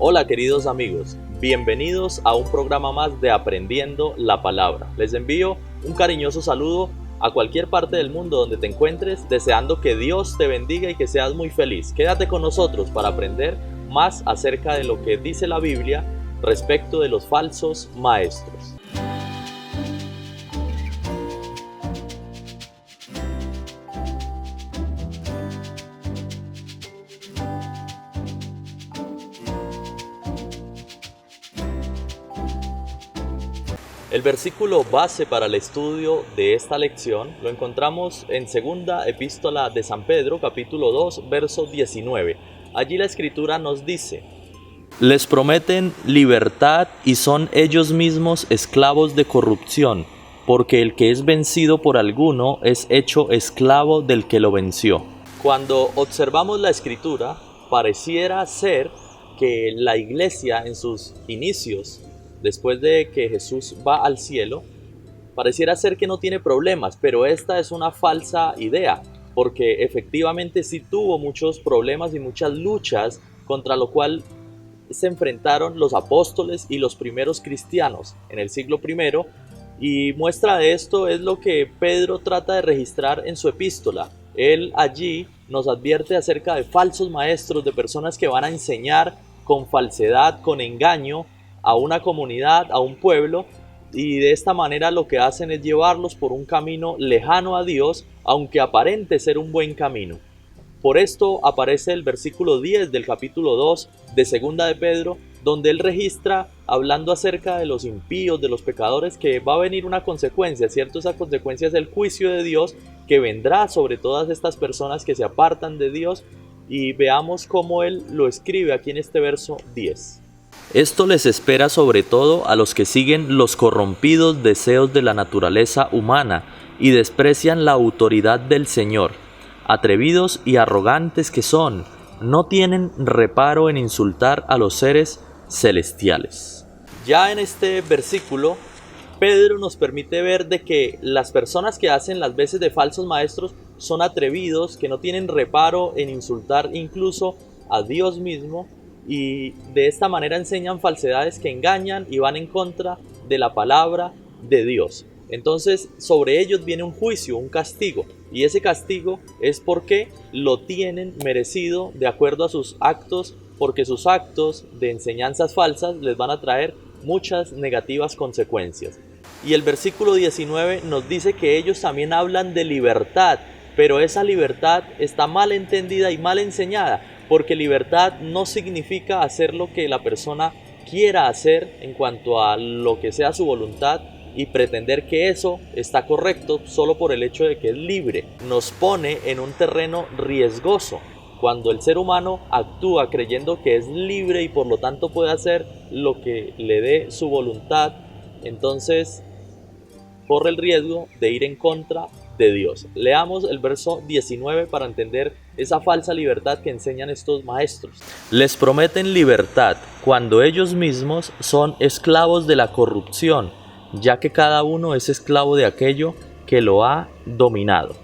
Hola queridos amigos, bienvenidos a un programa más de Aprendiendo la Palabra. Les envío un cariñoso saludo a cualquier parte del mundo donde te encuentres, deseando que Dios te bendiga y que seas muy feliz. Quédate con nosotros para aprender más acerca de lo que dice la Biblia respecto de los falsos maestros. El versículo base para el estudio de esta lección lo encontramos en segunda epístola de San Pedro, capítulo 2, verso 19. Allí la escritura nos dice: les prometen libertad y son ellos mismos esclavos de corrupción, porque el que es vencido por alguno es hecho esclavo del que lo venció. Cuando observamos la escritura, pareciera ser que la iglesia en sus inicios, después de que Jesús va al cielo, pareciera ser que no tiene problemas, pero esta es una falsa idea, porque efectivamente sí tuvo muchos problemas y muchas luchas, contra lo cual se enfrentaron los apóstoles y los primeros cristianos en el siglo I, y muestra de esto es lo que Pedro trata de registrar en su epístola. Él allí nos advierte acerca de falsos maestros, de personas que van a enseñar con falsedad, con engaño, a una comunidad, a un pueblo, y de esta manera lo que hacen es llevarlos por un camino lejano a Dios, aunque aparente ser un buen camino. Por esto aparece el versículo 10 del capítulo 2 de segunda de Pedro, donde él registra, hablando acerca de los impíos, de los pecadores, que va a venir una consecuencia, ¿cierto? Esa consecuencia es el juicio de Dios que vendrá sobre todas estas personas que se apartan de Dios, y veamos cómo él lo escribe aquí en este verso 10. Esto les espera sobre todo a los que siguen los corrompidos deseos de la naturaleza humana y desprecian la autoridad del Señor. Atrevidos y arrogantes que son, no tienen reparo en insultar a los seres celestiales. Ya en este versículo, Pedro nos permite ver de que las personas que hacen las veces de falsos maestros son atrevidos, que no tienen reparo en insultar incluso a Dios mismo, y de esta manera enseñan falsedades que engañan y van en contra de la palabra de Dios. Entonces sobre ellos viene un juicio, un castigo, y ese castigo es porque lo tienen merecido de acuerdo a sus actos, porque sus actos de enseñanzas falsas les van a traer muchas negativas consecuencias. Y el versículo 19 nos dice que ellos también hablan de libertad, pero esa libertad está mal entendida y mal enseñada, porque libertad no significa hacer lo que la persona quiera hacer en cuanto a lo que sea su voluntad y pretender que eso está correcto solo por el hecho de que es libre. Nos pone en un terreno riesgoso. Cuando el ser humano actúa creyendo que es libre y por lo tanto puede hacer lo que le dé su voluntad, entonces corre el riesgo de ir en contra de Dios. Leamos el verso 19 para entender esa falsa libertad que enseñan estos maestros. Les prometen libertad cuando ellos mismos son esclavos de la corrupción, ya que cada uno es esclavo de aquello que lo ha dominado.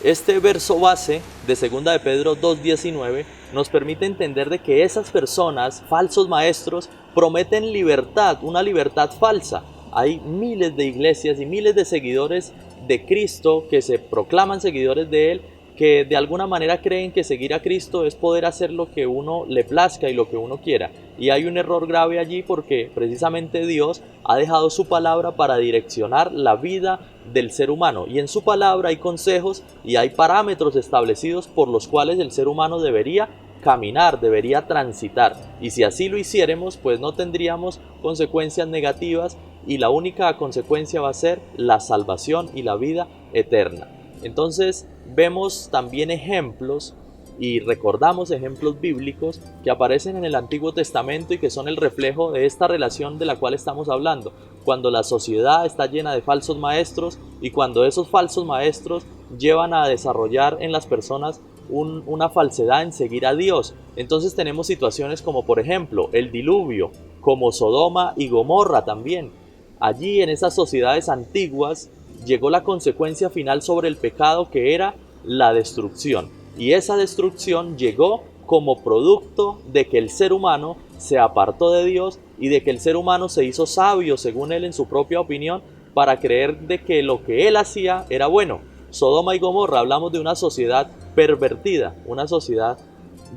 Este verso base de 2 de Pedro 2:19 nos permite entender de que esas personas, falsos maestros, prometen libertad, una libertad falsa. Hay miles de iglesias y miles de seguidores de Cristo que se proclaman seguidores de Él, que de alguna manera creen que seguir a Cristo es poder hacer lo que uno le plazca y lo que uno quiera. Y hay un error grave allí, porque precisamente Dios ha dejado su palabra para direccionar la vida del ser humano. Y en su palabra hay consejos y hay parámetros establecidos por los cuales el ser humano debería caminar, debería transitar. Y si así lo hiciéramos, pues no tendríamos consecuencias negativas, y la única consecuencia va a ser la salvación y la vida eterna. Entonces vemos también ejemplos y recordamos ejemplos bíblicos que aparecen en el Antiguo Testamento y que son el reflejo de esta relación de la cual estamos hablando. Cuando la sociedad está llena de falsos maestros y cuando esos falsos maestros llevan a desarrollar en las personas una falsedad en seguir a Dios. Entonces tenemos situaciones como por ejemplo el diluvio, como Sodoma y Gomorra también. Allí en esas sociedades antiguas llegó la consecuencia final sobre el pecado, que era la destrucción. Y esa destrucción llegó como producto de que el ser humano se apartó de Dios y de que el ser humano se hizo sabio, según él en su propia opinión, para creer de que lo que él hacía era bueno. Sodoma y Gomorra, hablamos de una sociedad pervertida, una sociedad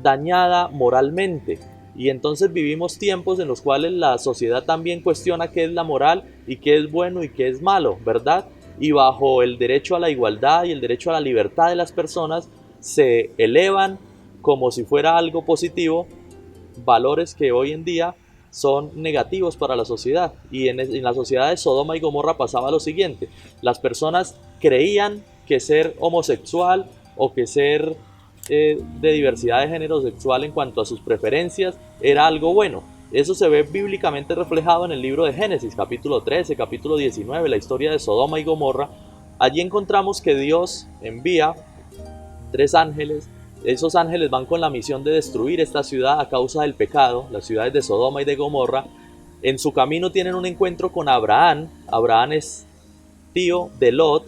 dañada moralmente. Y entonces vivimos tiempos en los cuales la sociedad también cuestiona qué es la moral y qué es bueno y qué es malo, ¿verdad? Y bajo el derecho a la igualdad y el derecho a la libertad de las personas se elevan como si fuera algo positivo valores que hoy en día son negativos para la sociedad. Y en la sociedad de Sodoma y Gomorra pasaba lo siguiente: las personas creían que ser homosexual o que ser de diversidad de género sexual en cuanto a sus preferencias era algo bueno. Eso se ve bíblicamente reflejado en el libro de Génesis, capítulo 13, capítulo 19, la historia de Sodoma y Gomorra. Allí encontramos que Dios envía 3 ángeles. Esos ángeles van con la misión de destruir esta ciudad a causa del pecado, las ciudades de Sodoma y de Gomorra. En su camino tienen un encuentro con Abraham. Abraham es tío de Lot,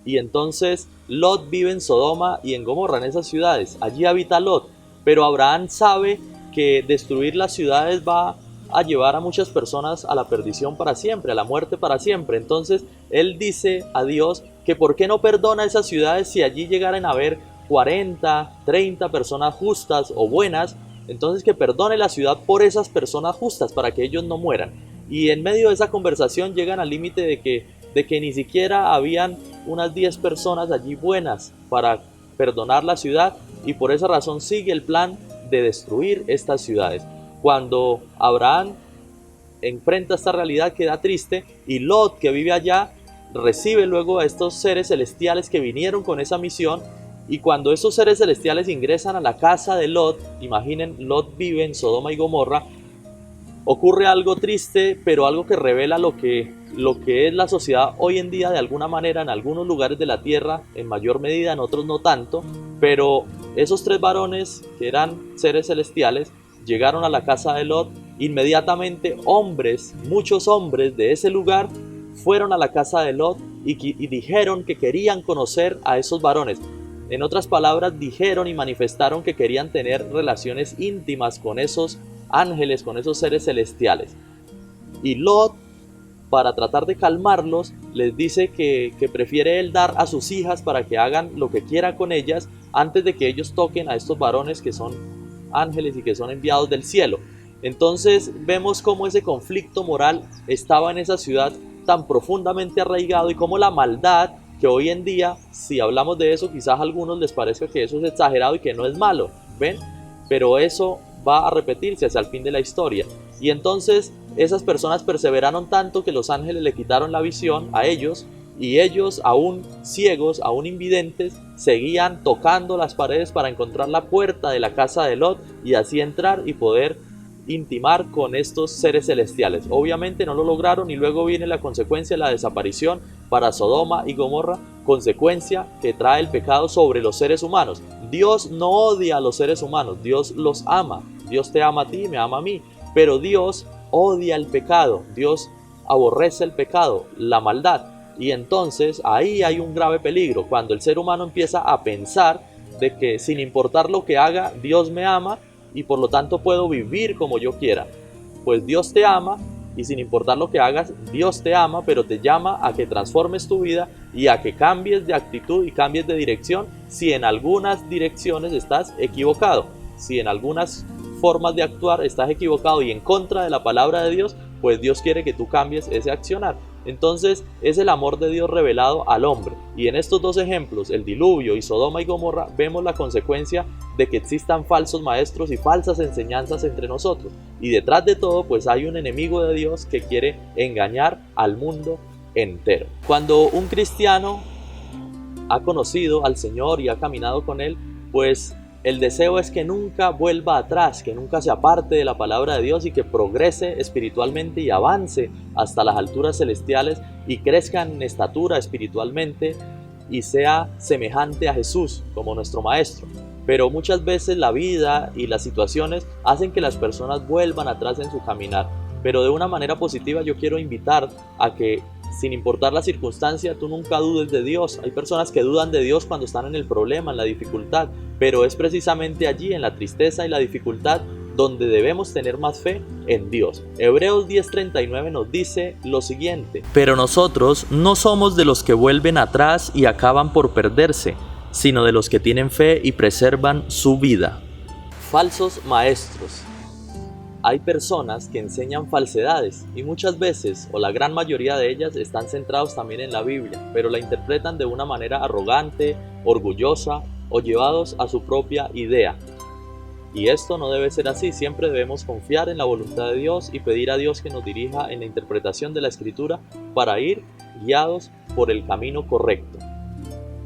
y entonces Lot vive en Sodoma y en Gomorra, en esas ciudades. Allí habita Lot, pero Abraham sabe que destruir las ciudades va a llevar a muchas personas a la perdición para siempre, a la muerte para siempre. Entonces él dice a Dios que por qué no perdona esas ciudades si allí llegaran a haber 40, 30 personas justas o buenas. Entonces que perdone la ciudad por esas personas justas para que ellos no mueran. Y en medio de esa conversación llegan al límite de que ni siquiera habían unas 10 personas allí buenas para perdonar la ciudad, y por esa razón sigue el plan de destruir estas ciudades. Cuando Abraham enfrenta esta realidad, queda triste, y Lot, que vive allá, recibe luego a estos seres celestiales que vinieron con esa misión. Y cuando esos seres celestiales ingresan a la casa de Lot, imaginen, Lot vive en Sodoma y Gomorra, ocurre algo triste, pero algo que revela lo que es la sociedad hoy en día de alguna manera, en algunos lugares de la tierra, en mayor medida, en otros no tanto. Pero esos 3 varones, que eran seres celestiales, llegaron a la casa de Lot. Inmediatamente hombres, muchos hombres de ese lugar, fueron a la casa de Lot y dijeron que querían conocer a esos varones. En otras palabras, dijeron y manifestaron que querían tener relaciones íntimas con esos ángeles, con esos seres celestiales. Y Lot, para tratar de calmarlos, les dice que prefiere él dar a sus hijas para que hagan lo que quiera con ellas antes de que ellos toquen a estos varones que son ángeles y que son enviados del cielo. Entonces vemos cómo ese conflicto moral estaba en esa ciudad tan profundamente arraigado, y cómo la maldad, que hoy en día, si hablamos de eso, quizás a algunos les parezca que eso es exagerado y que no es malo, ¿ven? Pero eso va a repetirse hacia el fin de la historia. Y entonces esas personas perseveraron tanto que los ángeles le quitaron la visión a ellos, y ellos, aún ciegos, aún invidentes, seguían tocando las paredes para encontrar la puerta de la casa de Lot y así entrar y poder intimar con estos seres celestiales. Obviamente no lo lograron, y luego viene la consecuencia, la desaparición para Sodoma y Gomorra, consecuencia que trae el pecado sobre los seres humanos. Dios no odia a los seres humanos, Dios los ama. Dios te ama a ti, me ama a mí, pero Dios odia el pecado, Dios aborrece el pecado, la maldad. Y entonces ahí hay un grave peligro, cuando el ser humano empieza a pensar de que sin importar lo que haga, Dios me ama y por lo tanto puedo vivir como yo quiera. Pues Dios te ama, y sin importar lo que hagas, Dios te ama, pero te llama a que transformes tu vida y a que cambies de actitud y cambies de dirección si en algunas direcciones estás equivocado. Si en algunas formas de actuar estás equivocado y en contra de la palabra de Dios, pues Dios quiere que tú cambies ese accionar. Entonces es el amor de Dios revelado al hombre. Y en estos 2 ejemplos, el diluvio y Sodoma y Gomorra, vemos la consecuencia de que existan falsos maestros y falsas enseñanzas entre nosotros. Y detrás de todo, pues hay un enemigo de Dios que quiere engañar al mundo entero. Cuando un cristiano ha conocido al Señor y ha caminado con Él, pues el deseo es que nunca vuelva atrás, que nunca se aparte de la palabra de Dios y que progrese espiritualmente y avance hasta las alturas celestiales y crezca en estatura espiritualmente y sea semejante a Jesús como nuestro Maestro. Pero muchas veces la vida y las situaciones hacen que las personas vuelvan atrás en su caminar. Pero de una manera positiva yo quiero invitar a que sin importar la circunstancia, tú nunca dudes de Dios. Hay personas que dudan de Dios cuando están en el problema, en la dificultad, pero es precisamente allí, en la tristeza y la dificultad, donde debemos tener más fe en Dios. Hebreos 10:39 nos dice lo siguiente: pero nosotros no somos de los que vuelven atrás y acaban por perderse, sino de los que tienen fe y preservan su vida. Falsos maestros. Hay personas que enseñan falsedades y muchas veces, o la gran mayoría de ellas, están centrados también en la Biblia, pero la interpretan de una manera arrogante, orgullosa o llevados a su propia idea. Y esto no debe ser así. Siempre debemos confiar en la voluntad de Dios y pedir a Dios que nos dirija en la interpretación de la Escritura para ir guiados por el camino correcto.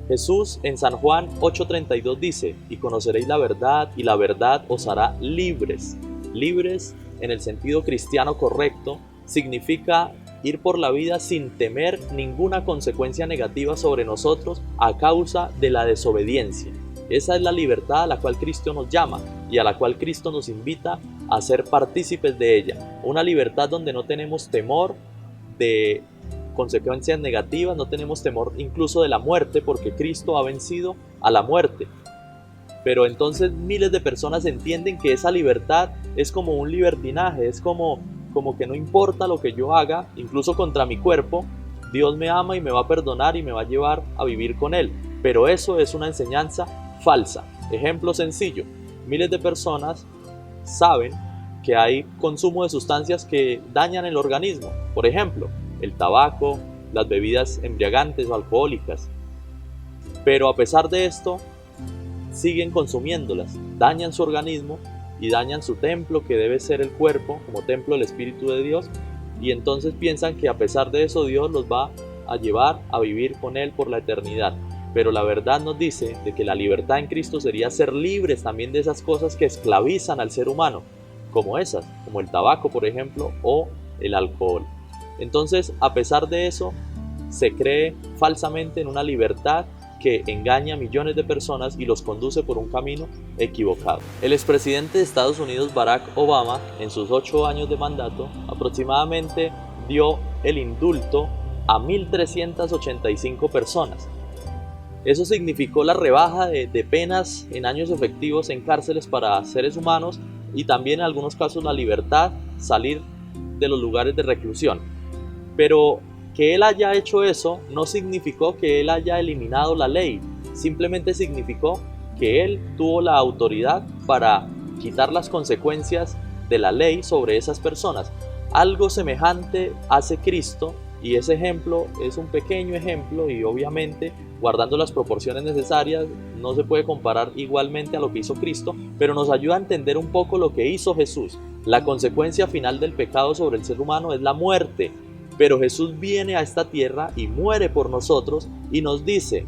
Jesús en San Juan 8:32 dice: y conoceréis la verdad, y la verdad os hará libres. Libres en el sentido cristiano correcto significa ir por la vida sin temer ninguna consecuencia negativa sobre nosotros a causa de la desobediencia. Esa es la libertad a la cual Cristo nos llama y a la cual Cristo nos invita a ser partícipes de ella. Una libertad donde no tenemos temor de consecuencias negativas, no tenemos temor incluso de la muerte, porque Cristo ha vencido a la muerte. Pero entonces miles de personas entienden que esa libertad es como un libertinaje, es como que no importa lo que yo haga, incluso contra mi cuerpo, Dios me ama y me va a perdonar y me va a llevar a vivir con Él. Pero eso es una enseñanza falsa. Ejemplo sencillo: miles de personas saben que hay consumo de sustancias que dañan el organismo. Por ejemplo, el tabaco, las bebidas embriagantes o alcohólicas. Pero a pesar de esto, siguen consumiéndolas, dañan su organismo y dañan su templo, que debe ser el cuerpo, como templo del Espíritu de Dios, y entonces piensan que a pesar de eso Dios los va a llevar a vivir con Él por la eternidad. Pero la verdad nos dice de que la libertad en Cristo sería ser libres también de esas cosas que esclavizan al ser humano, como esas, como el tabaco, por ejemplo, o el alcohol. Entonces, a pesar de eso, se cree falsamente en una libertad que engaña a millones de personas y los conduce por un camino equivocado. El expresidente de Estados Unidos, Barack Obama, en sus 8 años de mandato, aproximadamente dio el indulto a 1.385 personas. Eso significó la rebaja de penas en años efectivos en cárceles para seres humanos y también en algunos casos la libertad, salir de los lugares de reclusión. Pero que él haya hecho eso no significó que él haya eliminado la ley, simplemente significó que él tuvo la autoridad para quitar las consecuencias de la ley sobre esas personas. Algo semejante hace Cristo, y ese ejemplo es un pequeño ejemplo y obviamente guardando las proporciones necesarias no se puede comparar igualmente a lo que hizo Cristo, pero nos ayuda a entender un poco lo que hizo Jesús. La consecuencia final del pecado sobre el ser humano es la muerte. Pero Jesús viene a esta tierra y muere por nosotros y nos dice: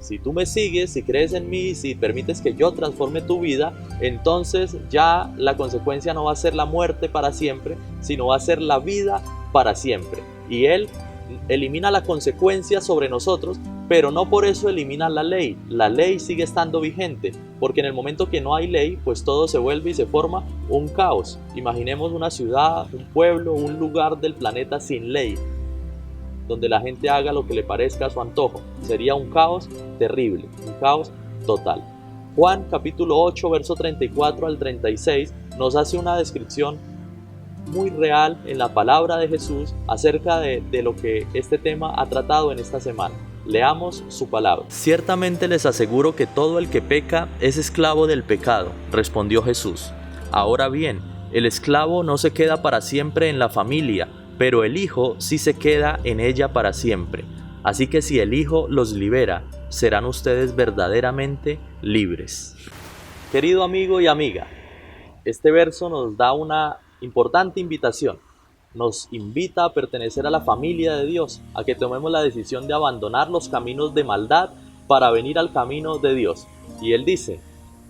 si tú me sigues, si crees en mí, si permites que yo transforme tu vida, entonces ya la consecuencia no va a ser la muerte para siempre, sino va a ser la vida para siempre. Y Él elimina la consecuencia sobre nosotros, pero no por eso elimina la ley. La ley sigue estando vigente, porque en el momento que no hay ley, pues todo se vuelve y se forma un caos. Imaginemos una ciudad, un pueblo, un lugar del planeta sin ley, donde la gente haga lo que le parezca a su antojo. Sería un caos terrible, un caos total. Juan capítulo 8, verso 34 al 36 nos hace una descripción muy real en la palabra de Jesús acerca de lo que este tema ha tratado en esta semana. Leamos su palabra. Ciertamente les aseguro que todo el que peca es esclavo del pecado, respondió Jesús. Ahora bien, el esclavo no se queda para siempre en la familia, pero el hijo sí se queda en ella para siempre. Así que si el Hijo los libera, serán ustedes verdaderamente libres. Querido amigo y amiga, este verso nos da una importante invitación. Nos invita a pertenecer a la familia de Dios, a que tomemos la decisión de abandonar los caminos de maldad para venir al camino de Dios. Y Él dice: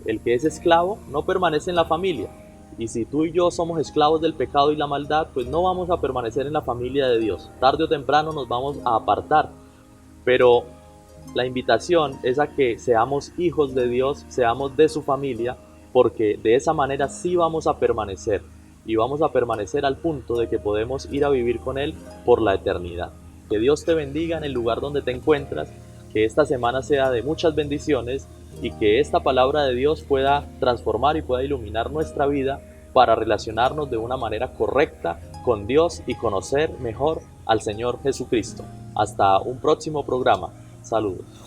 el que es esclavo no permanece en la familia. Y si tú y yo somos esclavos del pecado y la maldad, pues no vamos a permanecer en la familia de Dios. Tarde o temprano nos vamos a apartar. Pero la invitación es a que seamos hijos de Dios, seamos de su familia, porque de esa manera sí vamos a permanecer. Y vamos a permanecer al punto de que podemos ir a vivir con Él por la eternidad. Que Dios te bendiga en el lugar donde te encuentras, que esta semana sea de muchas bendiciones y que esta palabra de Dios pueda transformar y pueda iluminar nuestra vida para relacionarnos de una manera correcta con Dios y conocer mejor al Señor Jesucristo. Hasta un próximo programa. Saludos.